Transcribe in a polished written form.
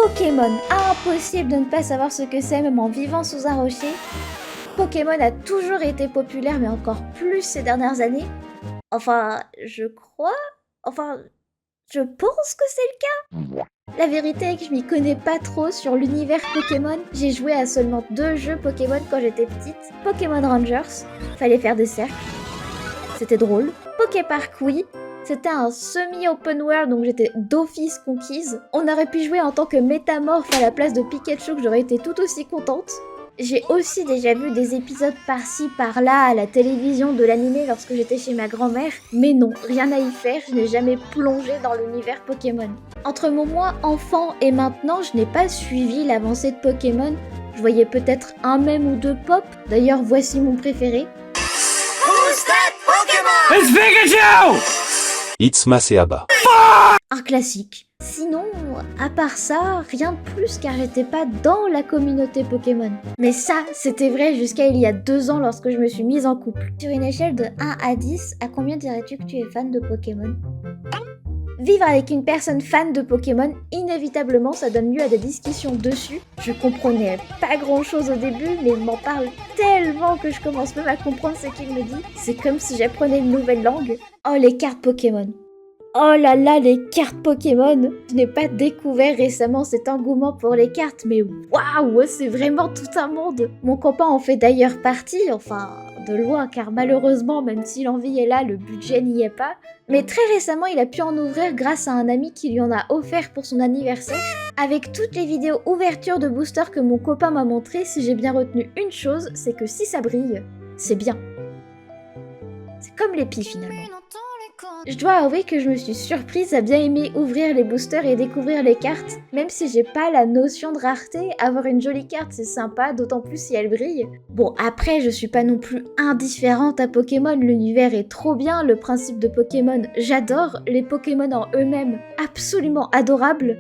Pokémon, impossible de ne pas savoir ce que c'est même en vivant sous un rocher. Pokémon a toujours été populaire mais encore plus ces dernières années. Enfin, je crois... Enfin, je pense que c'est le cas. La vérité est que je m'y connais pas trop sur l'univers Pokémon. J'ai joué à seulement 2 jeux Pokémon quand j'étais petite. Pokémon Rangers, fallait faire des cercles. C'était drôle. Poképark, oui. C'était un semi-open world, donc j'étais d'office conquise. On aurait pu jouer en tant que métamorphe à la place de Pikachu, que j'aurais été tout aussi contente. J'ai aussi déjà vu des épisodes par-ci, par-là, à la télévision de l'animé lorsque j'étais chez ma grand-mère. Mais non, rien à y faire, je n'ai jamais plongé dans l'univers Pokémon. Entre mon moi enfant et maintenant, je n'ai pas suivi l'avancée de Pokémon. Je voyais peut-être un mème ou 2 pop. D'ailleurs, voici mon préféré. Who's that Pokémon? It's Pikachu! It's Maseaba. Un classique. Sinon, à part ça, rien de plus car j'étais pas dans la communauté Pokémon. Mais ça, c'était vrai jusqu'à il y a 2 ans lorsque je me suis mise en couple. Sur une échelle de 1 à 10, à combien dirais-tu que tu es fan de Pokémon? Vivre avec une personne fan de Pokémon, inévitablement, ça donne lieu à des discussions dessus. Je comprenais pas grand-chose au début, mais il m'en parle tellement que je commence même à comprendre ce qu'il me dit. C'est comme si j'apprenais une nouvelle langue. Oh, les cartes Pokémon. Oh là là, les cartes Pokémon! Je n'ai pas découvert récemment cet engouement pour les cartes, mais waouh, c'est vraiment tout un monde! Mon copain en fait d'ailleurs partie, enfin, de loin, car malheureusement, même si l'envie est là, le budget n'y est pas. Mais très récemment, il a pu en ouvrir grâce à un ami qui lui en a offert pour son anniversaire. Avec toutes les vidéos ouverture de boosters que mon copain m'a montré, si j'ai bien retenu une chose, c'est que si ça brille, c'est bien. C'est comme les pies finalement. Je dois avouer que je me suis surprise à bien aimer ouvrir les boosters et découvrir les cartes. Même si j'ai pas la notion de rareté, avoir une jolie carte c'est sympa, d'autant plus si elle brille. Bon, après je suis pas non plus indifférente à Pokémon, l'univers est trop bien, le principe de Pokémon j'adore, les Pokémon en eux-mêmes absolument adorables.